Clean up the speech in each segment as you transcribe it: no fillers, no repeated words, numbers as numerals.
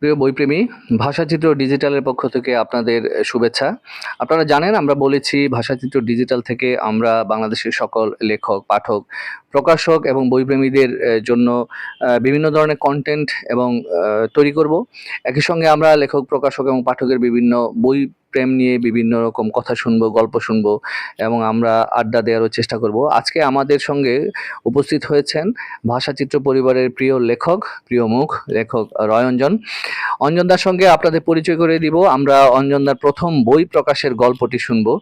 প্রিয় বইপ্রেমী, ভাষাচিত্র ডিজিটালের পক্ষ থেকে আপনাদের শুভেচ্ছা। আপনারা জানেন আমরা বলেছি ভাষাচিত্র ডিজিটাল থেকে আমরা বাংলাদেশের সকল লেখক, পাঠক, প্রকাশক এবং বইপ্রেমীদের জন্য বিভিন্ন ধরনের কনটেন্ট এবং তৈরি করব। একই সঙ্গে আমরা লেখক, প্রকাশক এবং পাঠকের বিভিন্ন বই প্রেম নিয়ে বিভিন্ন রকম কথা শুনবো, গল্প শুনবো এবং আমরা আড্ডা দেওয়ারও চেষ্টা করব। আজকে আমাদের সঙ্গে উপস্থিত হয়েছেন ভাষাচিত্র পরিবারের প্রিয় লেখক, প্রিয় মুখ লেখক রয়ঞ্জন। অঞ্জনদার সঙ্গে আপনাদের পরিচয় করে দিব। আমরা অঞ্জনদার প্রথম বই প্রকাশের গল্পটি শুনবো।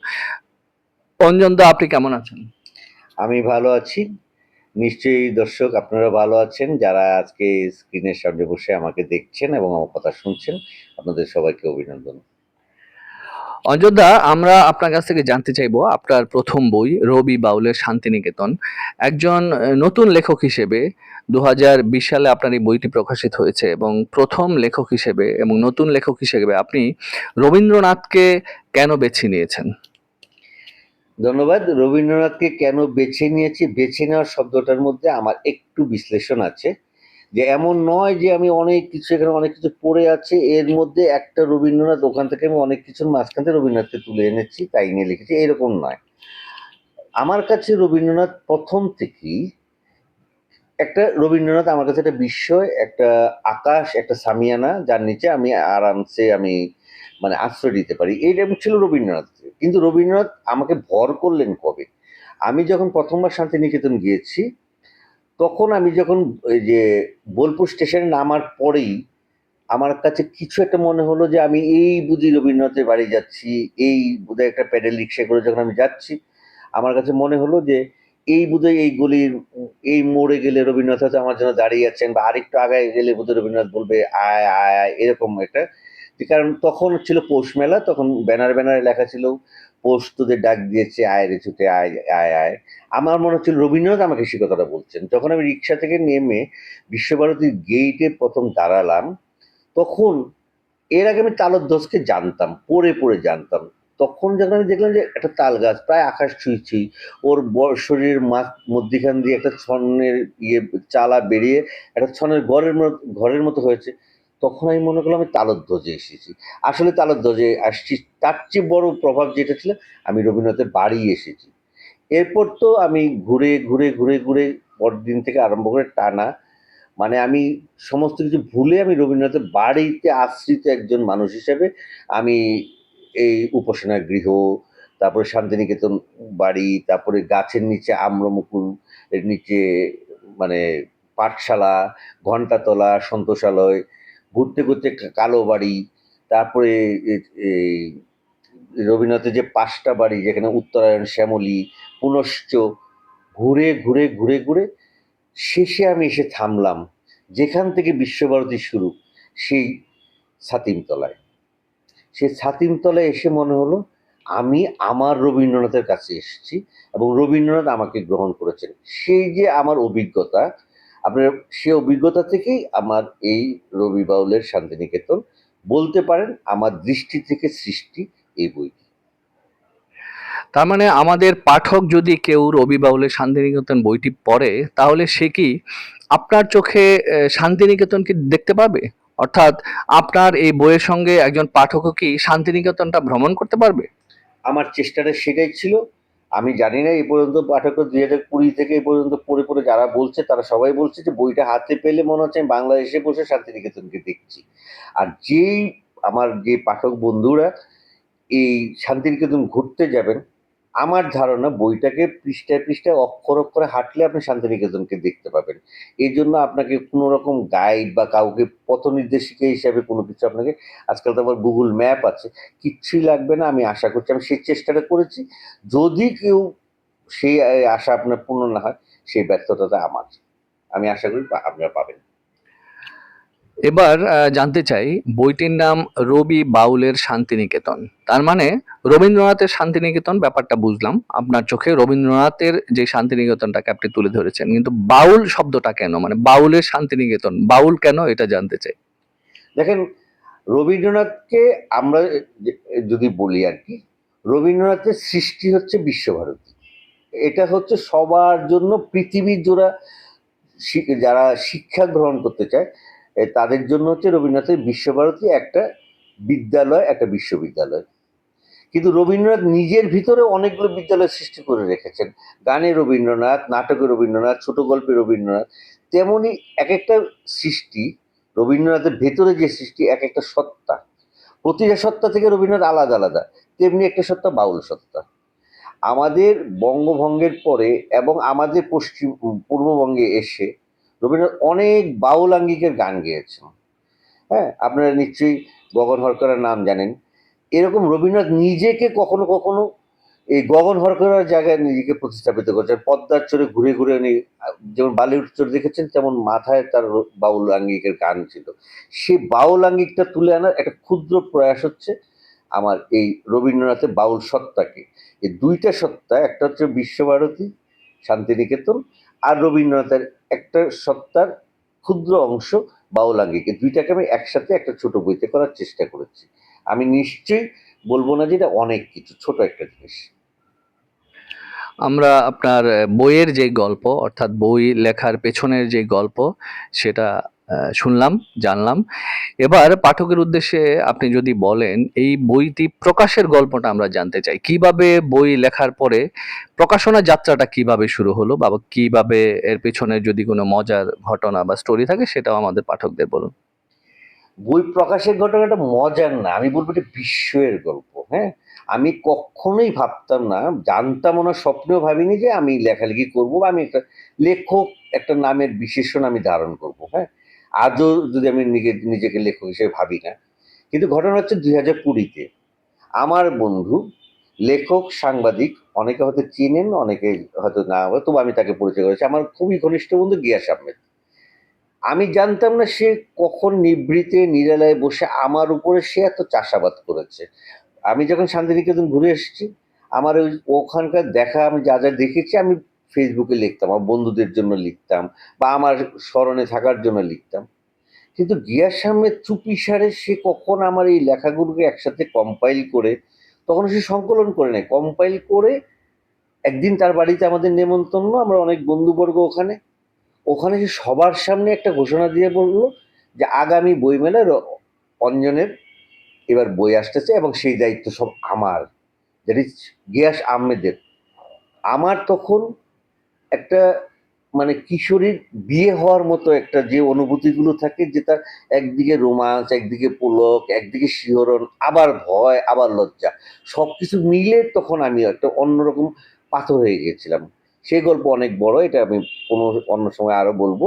অঞ্জনদা, আপনি কেমন আছেন? আমি ভালো আছি। নিশ্চয়ই দর্শক আপনারা ভালো আছেন, যারা আজকে স্ক্রিনের সামনে বসে আমাকে দেখছেন এবং আমার কথা শুনছেন। আপনাদের সবাইকে অভিনন্দন। অঞ্জনদা, আমরা আপনার কাছ থেকে জানতে চাইবো আপনার প্রথম বই রবি বাউলের শান্তিনিকেতন। একজন নতুন লেখক হিসেবে 2020 সালে আপনার এই বইটি প্রকাশিত হয়েছে এবং প্রথম লেখক হিসেবে এবং নতুন লেখক হিসেবে আপনি রবীন্দ্রনাথকে কেন বেছে নিয়েছেন? ধন্যবাদ। রবীন্দ্রনাথকে কেন বেছে নিয়েছি, বেছে নেওয়ার শব্দটার মধ্যে আমার একটু বিশ্লেষণ আছে। যে এমন নয় যে আমি অনেক কিছু, এখানে অনেক কিছু পড়ে আছে, এর মধ্যে একটা রবীন্দ্রনাথ, ওখান থেকে আমি অনেক কিছুর মাঝখান থেকে রবীন্দ্রনাথকে তুলে এনেছি, তাই নিয়ে লিখেছি, এরকম নয়। আমার কাছে রবীন্দ্রনাথ প্রথম থেকেই একটা, রবীন্দ্রনাথ আমার কাছে একটা বিস্ময়, একটা আকাশ, একটা সামিয়ানা, যার নিচে আমি আরামসে মানে আশ্রয় দিতে পারি, এইটা ছিল রবীন্দ্রনাথ। কিন্তু রবীন্দ্রনাথ আমাকে ভর করলেন কবে? আমি যখন প্রথমবার শান্তিনিকেতন গিয়েছি, তখন আমি যখন ওই যে বোলপুর স্টেশনে নামার পরেই আমার কাছে কিছু একটা মনে হলো যে আমি এই বুঝি রবীন্দ্রনাথের বাড়ি যাচ্ছি, এই বোধহয় একটা প্যাডেল রিক্সা করে যখন আমি যাচ্ছি, আমার কাছে মনে হলো যে এই বোধহয় এই গলির এই মোড়ে গেলে রবীন্দ্রনাথ হয়তো আমার জন্য দাঁড়িয়ে আছেন, বা আরেকটু আগায় গেলে বোধহয় রবীন্দ্রনাথ বলবে আয় আয় আয়, এরকম একটা। কারণ তখন ছিল পৌষ মেলা, তখন ব্যানার ব্যানারে লেখা ছিল পৌষ তোদের ডাক দিয়েছে আয় রে ছুটে আয় আয় আয়। আমার মনে হচ্ছিল রবীন্দ্রনাথ আমাকে সে কথাটা বলছেন। যখন আমি রিক্সা থেকে নেমে বিশ্বভারতীর গেইটে প্রথম দাঁড়ালাম, তখন এর আগে আমি তালধ্বজকে জানতাম, পড়ে পড়ে জানতাম। তখন যখন আমি দেখলাম যে একটা তাল গাছ প্রায় আকাশ ছুঁই ছুঁই, ওর শরীরের মধ্যিখান দিয়ে একটা ছনের চালা বেরিয়ে একটা ছনের ঘরের মতো হয়েছে, তখন আমি মনে করলাম আমি তালধ্বজে এসেছি। আসলে তালধ্বজে আসছি, তার চেয়ে বড় প্রভাব যেটা ছিল, আমি রবীন্দ্রনাথের বাড়ি এসেছি। এরপর তো আমি ঘুরে ঘুরে ঘুরে ঘুরে পরদিন থেকে আরম্ভ করে টানা, মানে আমি সমস্ত কিছু ভুলে আমি রবীন্দ্রনাথের বাড়িতে আশ্রিত একজন মানুষ হিসেবে আমি এই উপাসনা গৃহ, তারপরে শান্তিনিকেতন বাড়ি, তারপরে গাছের নিচে আম্রমুকুল এর নিচে, মানে পাঠশালা, ঘণ্টাতলা, সন্তোষালয়, ঘুরতে ঘুরতে কালো বাড়ি, তারপরে এই রবীন্দ্রনাথের যে ৫টা বাড়ি, যেখানে উত্তরায়ণ, শ্যামলী, পুনশ্চ, ঘুরে ঘুরে ঘুরে ঘুরে শেষে আমি এসে থামলাম যেখান থেকে বিশ্বভারতী শুরু, সেই ছাতিমতলায়। সেই ছাতিমতলায় এসে মনে হলো আমি আমার রবীন্দ্রনাথের কাছে এসেছি এবং রবীন্দ্রনাথ আমাকে গ্রহণ করেছেন। সেই যে আমার অভিজ্ঞতা, আপনার সে অভিজ্ঞতা থেকেই আমার এই রবি বাউলের শান্তিনিকেতন, বলতে পারেন আমার দৃষ্টি থেকে সৃষ্টি এই বইটি। তার মানে আমাদের পাঠক যদি কেউ রবি বাউলের শান্তিনিকেতন বইটি পড়ে, তাহলে সে কি আপনার চোখে শান্তিনিকেতনকে দেখতে পাবে? অর্থাৎ আপনার এই বইয়ের সঙ্গে একজন পাঠকও কি শান্তিনিকেতনটা ভ্রমণ করতে পারবে? আমার চেষ্টাটা সেটাই ছিল। আমি জানি না এই পর্যন্ত পাঠকরা ২০২০ থেকে এই পর্যন্ত পড়ে পড়ে যারা বলছে, তারা সবাই বলছে যে বইটা হাতে পেলে মনে হচ্ছে আমি বাংলাদেশে বসে শান্তিনিকেতনকে দেখছি। আর যেই আমার যে পাঠক বন্ধুরা এই শান্তিনিকেতন ঘুরতে যাবেন, আমার ধারণা বইটাকে পৃষ্ঠায় পৃষ্ঠায় অক্ষর অক্ষরে হাঁটলে আপনি শান্তিনিকেতনকে দেখতে পাবেন। এই জন্য আপনাকে কোনো রকম গাইড বা কাউকে পথ নির্দেশিকা হিসাবে কোনো কিছু আপনাকে, আজকাল তো আবার গুগল ম্যাপ আছে, কিচ্ছুই লাগবে না। আমি আশা করছি, আমি সেই চেষ্টাটা করেছি। যদি কেউ সেই আশা আপনার পূর্ণ না হয়, সেই ব্যর্থতাটা আমার। আমি আশা করি আপনারা পাবেন। এবার জানতে চাই, বইটির নাম রবি বাউলের শান্তিনিকেতন। তার মানে রবীন্দ্রনাথের শান্তিনিকেতন ব্যাপারটা বুঝলাম, আপনার চোখে রবীন্দ্রনাথের যে শান্তিনিকেতনটাকে আপনি তুলে ধরেছেন, কিন্তু বাউল শব্দটা কেন, মানে বাউলের শান্তিনিকেতন, বাউল কেন, এটা জানতে চাই। দেখেন, রবীন্দ্রনাথকে আমরা যদি বলি আর কি, রবীন্দ্রনাথের সৃষ্টি হচ্ছে বিশ্বভারতী। এটা হচ্ছে সবার জন্য পৃথিবীর জোড়া, যারা শিক্ষা গ্রহণ করতে চায় তাদের জন্য হচ্ছে রবীন্দ্রনাথের বিশ্বভারতী একটা বিদ্যালয়, একটা বিশ্ববিদ্যালয়। কিন্তু রবীন্দ্রনাথ নিজের ভিতরে অনেকগুলো বিদ্যালয় সৃষ্টি করে রেখেছেন। গানে রবীন্দ্রনাথ, নাটকে রবীন্দ্রনাথ, ছোট গল্পে রবীন্দ্রনাথ। তেমনি এক একটা সৃষ্টি, রবীন্দ্রনাথের ভেতরে যে সৃষ্টি, এক একটা সত্তা, প্রতিটা সত্তা থেকে রবীন্দ্রনাথ আলাদা আলাদা। তেমনি একটা সত্তা বাউল সত্তা। আমাদের বঙ্গভঙ্গের পরে এবং আমাদের পূর্ববঙ্গে এসে রবীন্দ্রনাথ অনেক বাউল আঙ্গিকের গান গেয়েছেন। হ্যাঁ, আপনারা নিশ্চয়ই গগন হরকারের নাম জানেন। এরকম রবীন্দ্রনাথ নিজেকে কখনো কখনো এই গগন হরকারের জায়গায় নিজেকে প্রতিস্থাপিত করেছেন। পদ্মার চরে ঘুরে ঘুরে উনি যেমন বালিউড চর দেখেছেন, তেমন মাথায় তার বাউল আঙ্গিকের গান ছিল। সেই বাউল আঙ্গিকটা তুলে আনার একটা ক্ষুদ্র প্রয়াস হচ্ছে আমার এই রবীন্দ্রনাথের বাউল সত্তাকে। এই দুইটা সত্তা, একটা হচ্ছে বিশ্বভারতী, শান্তিনিকেতন, আর রবীন্দ্রনাথের একটা সত্তার ক্ষুদ্র অংশ বাউল আঙ্গিক। এই দুইটাকে আমি একসাথে একটা ছোট বইতে করার চেষ্টা করেছি। আমি নিশ্চয়ই বলবো না যে এটা অনেক কিছু, ছোট একটা জিনিস। আমরা আপনার বইয়ের যে গল্প, অর্থাৎ বই লেখার পেছনের যে গল্প, সেটা শুনলাম, জানলাম। এবার পাঠকের উদ্দেশ্যে আপনি যদি বলেন, এই বইটি প্রকাশের গল্পটা আমরা জানতে চাই। কিভাবে বই লেখার পরে প্রকাশনা যাত্রাটা কিভাবে শুরু হলো, বা কিভাবে এর পেছনে যদি কোনো মজার ঘটনা বা স্টোরি থাকে সেটাও আমাদের পাঠকদের বলুন। বই প্রকাশের ঘটনাটা মজার না, আমি বলবো এটা বিস্ময়ের গল্প। হ্যাঁ, আমি কখনোই ভাবতাম না, জানতাম না, স্বপ্নেও ভাবিনি যে আমি লেখালেখি করব বা আমি একটা লেখক, একটা নামের বিশেষণ আমি ধারণ করব। হ্যাঁ, আজও যদি আমি নিজেকে লেখক হিসেবে ভাবি না। কিন্তু ঘটনা হচ্ছে 2020-তে আমার বন্ধু, লেখক, সাংবাদিক, অনেকে হয়তো চেনেন, অনেকে হয়তো না, তবু আমি তাকে পরিচয় করেছি, আমার খুবই ঘনিষ্ঠ বন্ধু গিয়াস আহমেদ। আমি জানতাম না সে কখন নিভৃতে নিরালায় বসে আমার উপরে সে এত চাষাবাদ করেছে। আমি যখন শান্তিনিকেতন ঘুরে এসেছি, আমার ওই ওখানকার দেখা, আমি যা যা দেখেছি আমি ফেসবুকে লিখতাম, আমার বন্ধুদের জন্য লিখতাম, বা আমার স্মরণে থাকার জন্য লিখতাম। কিন্তু গিয়াস আহমেদ চুপিসারে সে কখন আমার এই লেখাগুলোকে একসাথে কম্পাইল করে, তখন সে সংকলন করে নেয়, কম্পাইল করে একদিন তার বাড়িতে আমাদের নেমন্তন্ন, আমরা অনেক বন্ধুবর্গ ওখানে। ওখানে সে সবার সামনে একটা ঘোষণা দিয়ে বলল যে আগামী বইমেলায় অঞ্জনের এবার বই আসতেছে এবং সেই দায়িত্ব সব আমার, দ্যাট ইজ গিয়াস আহমেদের। আমার তখন একটা মানে কিশোরীর বিয়ে হওয়ার মতো একটা যে অনুভূতিগুলো থাকে, যে তার একদিকে রোমাঞ্চ, একদিকে পুলক, একদিকে শিহরণ, আবার ভয়, আবার লজ্জা, সবকিছু মিলে তখন আমি একটা অন্যরকম পাথর হয়ে গিয়েছিলাম। সেই গল্প অনেক বড়, এটা আমি কোনো অন্য সময় আরো বলবো।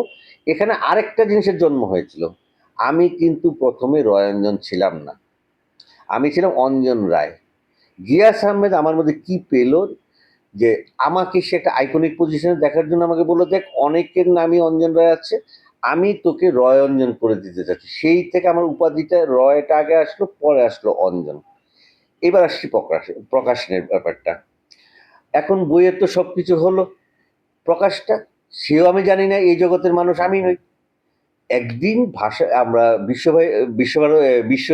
এখানে আরেকটা জিনিসের জন্ম হয়েছিল। আমি কিন্তু প্রথমে রয়ঞ্জন ছিলাম না, আমি ছিলাম অঞ্জন রায়। গিয়াস আহমেদ আমার মধ্যে কি পেল, যে আমাকে সে একটা আইকনিক পজিশনে দেখার জন্য আমাকে বললো, দেখ অনেকের নামই অঞ্জন রায় আছে, আমি তোকে রয় অঞ্জন করে দিতে চাচ্ছি। সেই থেকে আমার উপাধিটা, রয়টা আগে আসলো, পরে আসলো অঞ্জন। এবার আসছি প্রকাশনের ব্যাপারটা। এখন বইয়ের তো সবকিছু হলো, প্রকাশটা সেও আমি জানি না, এই জগতের মানুষ আমি নই। একদিন ভাষা আমরা বিশ্ব বিশ্ব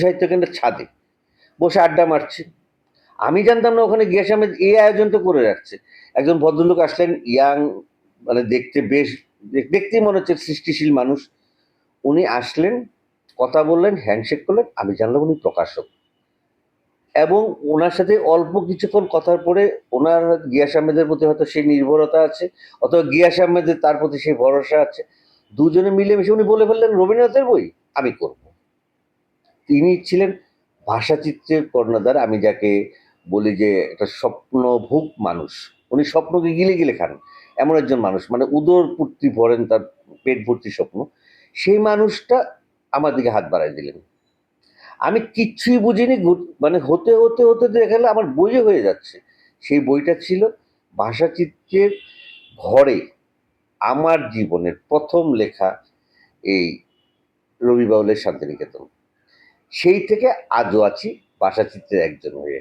সাহিত্য কেন্দ্রের ছাদে বসে আড্ডা মারছি। আমি জানতাম না ওখানে গিয়াস আহমেদ এই আয়োজনটা করে রাখছে। একজন ভদ্রলোক আসলেন, ইয়াং, মানে দেখতে বেশ, দেখতেই মনে হচ্ছে সৃষ্টিশীল মানুষ। উনি আসলেন, কথা বললেন, হ্যান্ডশেক করলেন, আমি জানলাম উনি প্রকাশক। এবং ওনার সাথে অল্প কিছুক্ষণ কথার পরে ওনার গিয়াস আহমেদের প্রতি হয়তো সেই নির্ভরতা আছে, অথবা গিয়াস আহমেদের তার প্রতি সেই ভরসা আছে। দুজনে মিলেমিশে উনি বলে ফেললেন রবীন্দ্রনাথের বই আমি করব। তিনি ছিলেন ভাষাচিত্রের কর্ণধার, আমি যাকে বলি যে একটা স্বপ্নভোগ মানুষ। উনি স্বপ্নকে গিলে গিলে খান, এমন একজন মানুষ, মানে উদর পূর্তি ভরেন, তার পেট ভর্তি স্বপ্ন। সেই মানুষটা আমার দিকে হাত বাড়াই দিলেন। আমি কিচ্ছুই বুঝিনি, মানে হতে হতে হতে দেখালে আমার বইয়ে হয়ে যাচ্ছে। সেই বইটা ছিল ভাষাচিত্রের ঘরে আমার জীবনের প্রথম লেখা এই রবি বাউলের শান্তিনিকেতন। সেই থেকে আজও আছি ভাষাচিত্রের একজন হয়ে।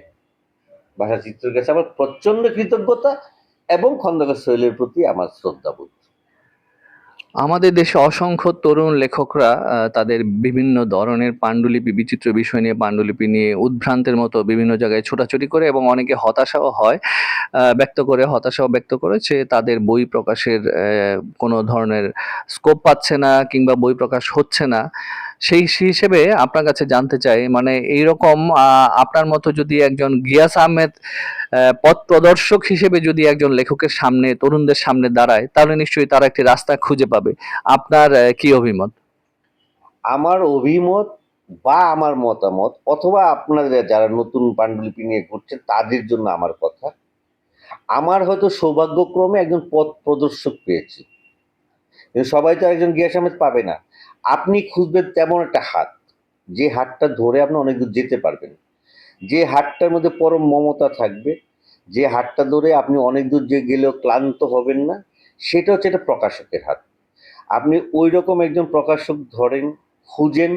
ভাষাচিত্রের কাছে আমার প্রচন্ড কৃতজ্ঞতা এবং খন্দকার সোহেলের প্রতি আমার শ্রদ্ধাবোধ। আমাদের দেশে অসংখ্য তরুণ লেখকরা তাদের বিভিন্ন ধরনের পাণ্ডুলিপি, বিচিত্র বিষয় নিয়ে পাণ্ডুলিপি নিয়ে উদ্ভ্রান্তের মতো বিভিন্ন জায়গায় ছোটাছুটি করে এবং অনেকে হতাশাও হয়, হতাশাও ব্যক্ত করে যে তাদের বই প্রকাশের কোনো ধরনের স্কোপ পাচ্ছে না কিংবা বই প্রকাশ হচ্ছে না। সেই হিসেবে আপনার কাছে জানতে চাই, মানে এইরকম আপনার মতো যদি একজন গিয়াস আহমেদ পথ প্রদর্শক হিসেবে যদি একজন লেখকের সামনে, তরুণদের সামনে দাঁড়ায়, তাহলে নিশ্চয়ই তারা একটি রাস্তা খুঁজে পাবে। আপনার কি অভিমত? আমার অভিমত বা আমার মতামত, অথবা আপনাদের যারা নতুন পাণ্ডুলিপি নিয়ে ঘুরছেন তাদের জন্য আমার কথা, আমার হয়তো সৌভাগ্যক্রমে একজন পথ প্রদর্শক পেয়েছি, কিন্তু সবাই তো একজন গিয়াস আহমেদ পাবে না। আপনি খুঁজবেন তেমন একটা হাত, যে হাতটা ধরে আপনি অনেক দূর যেতে পারবেন, যে হাতটার মধ্যে পরম মমতা থাকবে, যে হাতটা ধরে আপনি অনেক দূর যে গেলেও ক্লান্ত হবেন না, সেটা হচ্ছে একটা প্রকাশকের হাত। আপনি ওই রকম একজন প্রকাশক ধরেন, খুঁজেন,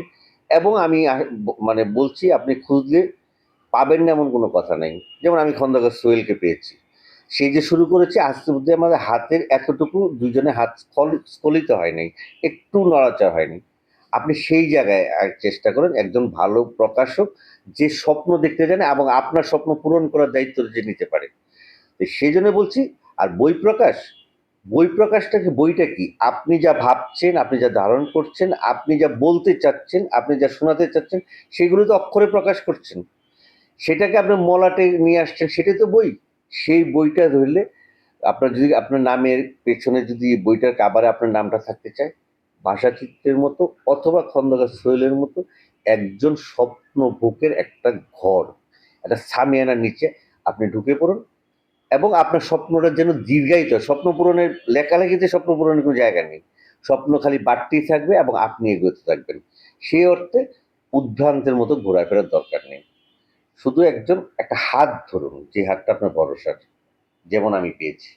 এবং আমি মানে বলছি আপনি খুঁজলে পাবেন না এমন কোনো কথা নেই। যেমন আমি খন্দকার সোহেলকে পেয়েছি, সেই যে শুরু করেছে আস্তে মধ্যে আমাদের হাতের এতটুকু দুজনে হাত স্খলিত হয় নাই, একটু নড়াচড়া হয়নি। আপনি সেই জায়গায় চেষ্টা করেন, একজন ভালো প্রকাশক যে স্বপ্ন দেখতে জানে এবং আপনার স্বপ্ন পূরণ করার দায়িত্ব যে নিতে পারে। তো সেই জন্য বলছি। আর বই প্রকাশ, বই প্রকাশটা কি, বইটা কি, আপনি যা ভাবছেন, আপনি যা ধারণ করছেন, আপনি যা বলতে চাচ্ছেন, আপনি যা শোনাতে চাচ্ছেন, সেগুলো তো অক্ষরে প্রকাশ করছেন। সেটাকে আপনি মলাটে নিয়ে আসছেন, সেটাই তো বই। সেই বইটা ধরলে আপনার যদি আপনার নামের পেছনে যদি বইটার কাবারে আপনার নামটা থাকতে চায়, ভাষাচিত্রের মতো অথবা খন্দকার সোহেলের মতো একজন স্বপ্নভোগের একটা ঘর, একটা সামিয়ানার নিচে আপনি ঢুকে পড়ুন, এবং আপনার স্বপ্নটা যেন দীর্ঘায়িত হয়। স্বপ্ন পূরণের লেখালেখিতে স্বপ্ন পূরণের কোনো জায়গা নেই। স্বপ্ন খালি বাড়তেই থাকবে এবং আপনি এগোতে থাকবেন। সেই অর্থে উদ্ভ্রান্তের মতো ঘোরাফেরার দরকার নেই। শুধু একজন একটা হাত ধরুন, যে হাতটা আপনার ভরসার, যেমন আমি পেয়েছি।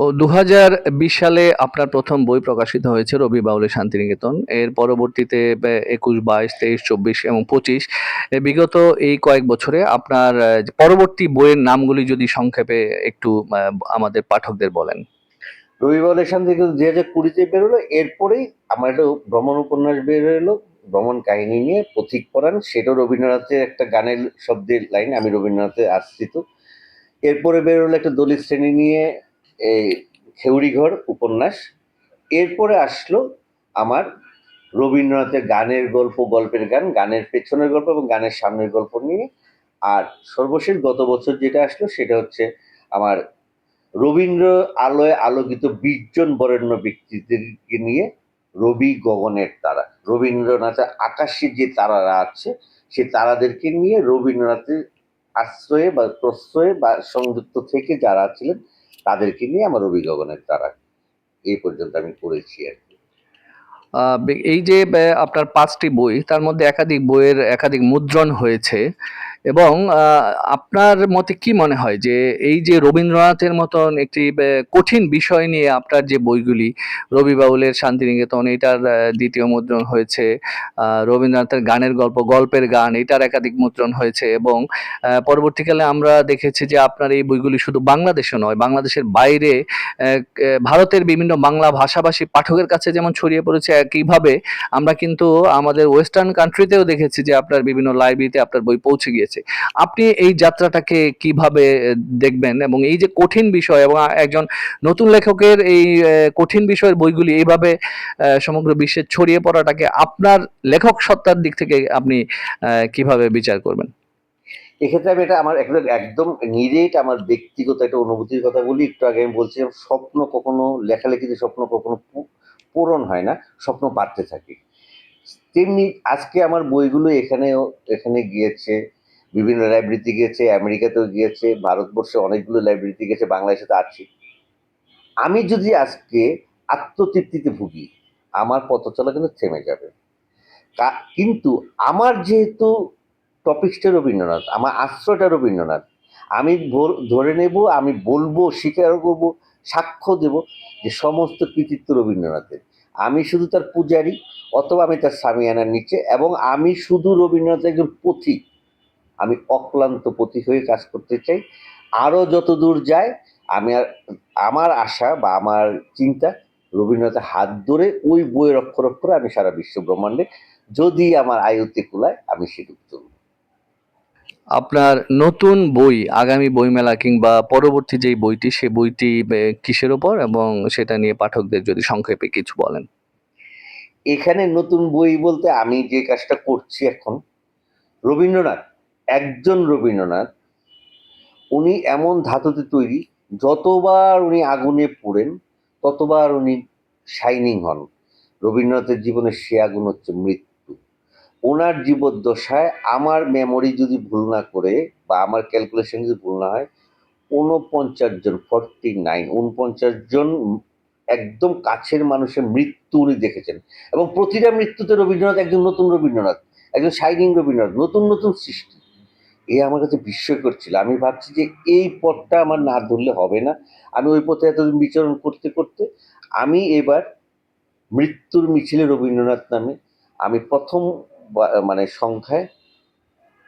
ও 2020 সালে আপনার প্রথম বই প্রকাশিত হয়েছে রবি বাউলের শান্তিনিকেতন। এর পরবর্তীতে 21, 22, 23, 24 এবং 25 বিগত এই কয়েক বছরে আপনার পরবর্তী বইয়ের নামগুলি যদি সংক্ষেপে একটু আমাদের পাঠকদের বলেন। রবিবার এখান থেকে 2020-তে বেরোলো, এরপরেই আমার একটা ভ্রমণ উপন্যাস বের হলো, ভ্রমণ কাহিনী নিয়ে, পথিক পরাণ, সেটাও রবীন্দ্রনাথের একটা গানের শব্দের লাইন, আমি রবীন্দ্রনাথে আশ্রিত। এরপরে বেরোলো একটা দলিত শ্রেণী নিয়ে, এই খেউড়িঘর উপন্যাস। এরপরে আসলো আমার রবীন্দ্রনাথের গানের গল্প, গল্পের গান, গানের পেছনের গল্প এবং গানের সামনের গল্প নিয়ে। আর সর্বশেষ গত বছর যেটা আসলো সেটা হচ্ছে আমার রবীন্দ্র আলোয় আলোকিত 20 জন বরেণ্য ব্যক্তিদেরকে নিয়ে, রবি গগনের তারা, রবীন্দ্রনাথের আকাশে যে তারারা আছে সে তারাদেরকে নিয়ে, রবীন্দ্রনাথের আশ্রয়ে বা প্রশ্রয়ে বা সংযুক্ত থেকে যারা ছিলেন তাদেরকে নিয়ে আমার রবি গগনের তারা, এই পর্যন্ত আমি পড়েছি আর কি। এই যে আপনার 5টি বই, তার মধ্যে একাধিক বইয়ের একাধিক মুদ্রণ হয়েছে এবং আপনার মতে কি মনে হয় যে এই যে রবীন্দ্রনাথের মতন একটি কঠিন বিষয় নিয়ে আপনার যে বইগুলি, রবি বাউলের শান্তিনিকেতন এটার 2য় মুদ্রণ হয়েছে, রবীন্দ্রনাথের গানের গল্প, গল্পের গান এটার একাধিক মুদ্রণ হয়েছে এবং পরবর্তীকালে আমরা দেখেছি যে আপনার এই বইগুলি শুধু বাংলাদেশে নয়, বাংলাদেশের বাইরে ভারতের বিভিন্ন বাংলা ভাষাভাষী পাঠকের কাছে যেমন ছড়িয়ে পড়েছে, একইভাবে আমরা কিন্তু আমাদের ওয়েস্টার্ন কান্ট্রিতেও দেখেছি যে আপনার বিভিন্ন লাইব্রেরিতে আপনার বই পৌঁছে গিয়েছে। আপনি এই যাত্রাটাকে কিভাবে দেখবেন এবং এই যে কঠিন বিষয় এবং একজন নতুন লেখকের এই কঠিন বিষয়ের বইগুলি এইভাবে সমগ্র বিশ্বে ছড়িয়ে পড়াটাকে আপনার লেখক সত্তার দিক থেকে আপনি কিভাবে বিচার করবেন? এক্ষেত্রে আমি এটা আমার একদম একদম নিরেট আমার ব্যক্তিগত একটা অনুভূতির কথা বলি। একটু আগে আমি বলছিলাম, স্বপ্ন কখনো, লেখালেখিতে স্বপ্ন কখনো পূরণ হয় না, স্বপ্ন বাড়তে থাকে। তেমনি আজকে আমার বইগুলো এখানে গিয়েছে, বিভিন্ন লাইব্রেরিতে গিয়েছে, আমেরিকাতেও গিয়েছে, ভারতবর্ষে অনেকগুলো লাইব্রেরিতে গেছে, বাংলাদেশে তো আছে। আমি যদি আজকে আত্মতৃপ্তিতে ভুগি, আমার পথ চলা কিন্তু থেমে যাবে। কিন্তু আমার যেহেতু টপিকসটা রবীন্দ্রনাথ, আমার আশ্রয়টা রবীন্দ্রনাথ, আমি ধরে নেব, আমি বলবো, স্বীকার করব, সাক্ষ্য দেব যে সমস্ত কৃতিত্ব রবীন্দ্রনাথের। আমি শুধু তার পূজারী, অথবা আমি তার সামিয়ানার নিচে, এবং আমি শুধু রবীন্দ্রনাথের একজন পথিক। আমি অক্লান্ত পথিক হয়ে কাজ করতে চাই। আরও যত দূর যায়, আমি আর, আমার আশা বা আমার চিন্তা রবীন্দ্রনাথের হাত ধরে ওই বইয়ের অক্ষর অক্ষরে আমি সারা বিশ্ব ব্রহ্মাণ্ডে যদি আমার আয়ত্তে কুলায় আমি সেটুকু চলব। আপনার নতুন বই, আগামী বইমেলা কিংবা পরবর্তী যেই বইটি, সে বইটি কিসের উপর এবং সেটা নিয়ে পাঠকদের যদি সংক্ষেপে কিছু বলেন? এখানে নতুন বই বলতে আমি যে কাজটা করছি এখন, রবীন্দ্রনাথ, একজন রবীন্দ্রনাথ, উনি এমন ধাতুতে তৈরি, যতবার উনি আগুনে পোড়েন ততবার উনি শাইনিং হন। রবীন্দ্রনাথের জীবনের সে আগুন হচ্ছে মৃত্যু। ওনার জীবদ্দশায় আমার মেমোরি যদি ভুল না করে বা আমার ক্যালকুলেশন যদি ভুল না হয়, ৪৯ জন, ৪৯ জন একদম কাছের মানুষের মৃত্যু উনি দেখেছেন, এবং প্রতিটা মৃত্যুতে রবীন্দ্রনাথ একজন নতুন রবীন্দ্রনাথ, একজন শাইনিং রবীন্দ্রনাথ, নতুন নতুন সৃষ্টি। এ আমার কাছে বিস্ময়কর ছিল। আমি ভাবছি যে এই পথটা আমার না ধরলে হবে না। আমি ওই পথে এতদিন বিচরণ করতে করতে আমি এবার মৃত্যুর মিছিলে রবীন্দ্রনাথ নামে আমি প্রথম মানে সংখ্যায়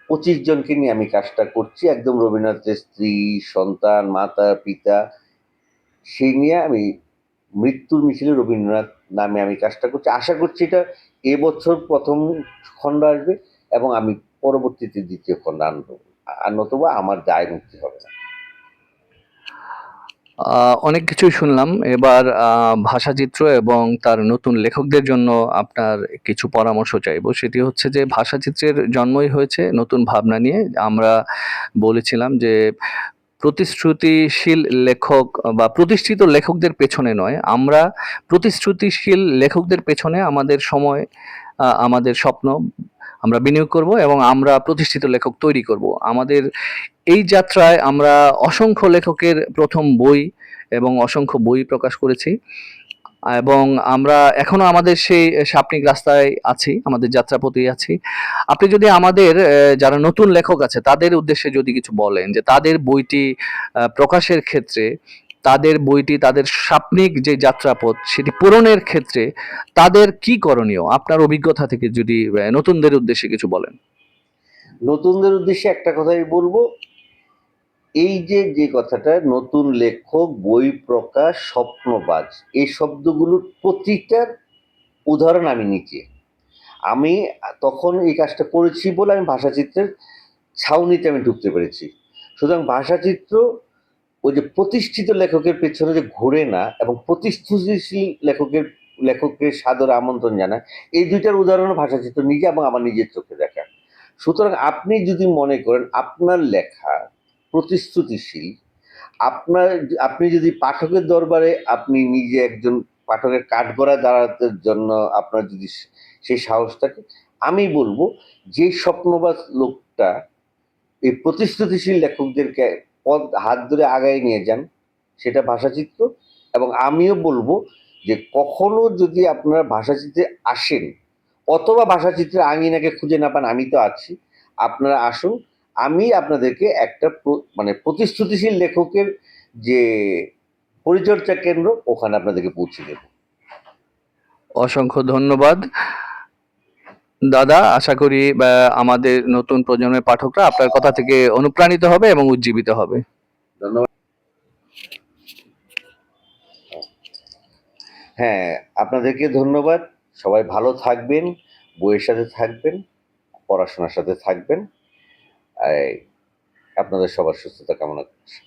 ২৫ জনকে নিয়ে আমি কাজটা করছি, একদম রবীন্দ্রনাথের স্ত্রী, সন্তান, মাতা, পিতা, সেই নিয়ে আমি মৃত্যুর মিছিলে রবীন্দ্রনাথ নামে আমি কাজটা করছি। আশা করছি এটা এবছর প্রথম খণ্ড আসবে এবং আমি পরবর্তীতে দ্বিতীয় খণ্ড আনবো, আর নতুবা আমার দায় মুক্তি হবে না। অনেক কিছুই শুনলাম। এবার ভাষাচিত্র এবং তার নতুন লেখকদের জন্য আপনার কিছু পরামর্শ চাইবো। সেটি হচ্ছে যে ভাষাচিত্রের জন্মই হয়েছে নতুন ভাবনা নিয়ে। আমরা বলেছিলাম যে প্রতিশ্রুতিশীল লেখক বা প্রতিষ্ঠিত লেখকদের পেছনে নয়, আমরা প্রতিশ্রুতিশীল লেখকদের পেছনে আমাদের সময়, আমাদের স্বপ্ন আমরা বিনিয়োগ করব এবং আমরা প্রতিষ্ঠিত লেখক তৈরি করব। আমাদের এই যাত্রায় আমরা অসংখ্য লেখকের প্রথম বই এবং অসংখ্য বই প্রকাশ করেছি এবং আমরা এখনো আমাদের সেই সাপনিক রাস্তায় আছি, আমাদের যাত্রাপথে আছি। আপনি যদি আমাদের যারা নতুন লেখক আছে তাদের উদ্দেশ্যে যদি কিছু বলেন যে তাদের বইটি প্রকাশের ক্ষেত্রে, তাদের বইটি তাদের সাপনিক যে যাত্রাপথ সেটি পূরণের ক্ষেত্রে তাদের কি করণীয়, আপনার অভিজ্ঞতা থেকে যদি নতুনদের উদ্দেশ্যে কিছু বলেন। নতুনদের উদ্দেশ্যে একটা কথাই বলবো, এই যে যে কথাটা নতুন লেখক, বই প্রকাশ, স্বপ্নবাজ, এই শব্দগুলোর প্রতিটার উদাহরণ আমি নিচে। আমি তখন এই কাজটা করেছি বলে আমি ভাষাচিত্রের ছাউনিতে আমি ঢুকতে পেরেছি। সুতরাং ভাষাচিত্র ওই যে প্রতিষ্ঠিত লেখকের পেছনে যে ঘুরে না এবং প্রতিশ্রুতিশীল লেখকের সাদরে আমন্ত্রণ জানায়, এই দুইটার উদাহরণ ভাষাচিত্র নিজে এবং আমার নিজের চোখে দেখা। সুতরাং আপনি যদি মনে করেন আপনার লেখা প্রতিশ্রুতিশীল, আপনার আপনি যদি পাঠকের দরবারে আপনি নিজে একজন পাঠকের কাঠগড়ায় দাঁড়াতে জন্য আপনার যদি সেই সাহস থাকে, আমি বলবো যে স্বপ্নবাজ লোকটা এই প্রতিশ্রুতিশীল লেখকদেরকে পদ হাত ধরে আগায় নিয়ে যান, সেটা ভাষাচিত্র। এবং আমিও বলবো যে কখনো যদি আপনারা ভাষাচিত্রে আসেন অথবা ভাষাচিত্রের আঙিনাকে খুঁজে না পান, আমি তো আছি, আপনারা আসুন। আমি আপনাদেরকে একটা মানে প্রতিশ্রুতিশীল লেখকের যে পরিচর্যা কেন্দ্র, ওখানে আপনাদেরকে পৌঁছে দেব। অসংখ্য ধন্যবাদ দাদা। আশা করি আমাদের নতুন প্রজন্মের পাঠকরা আপনার কথা থেকে অনুপ্রাণিত হবে এবং উজ্জীবিত হবে। ধন্যবাদ। হ্যাঁ, আপনাদেরকে ধন্যবাদ। সবাই ভালো থাকবেন, বইয়ের সাথে থাকবেন, পড়াশোনার সাথে থাকবেন। আপনাদের সবার সুস্থতা কামনা করছি।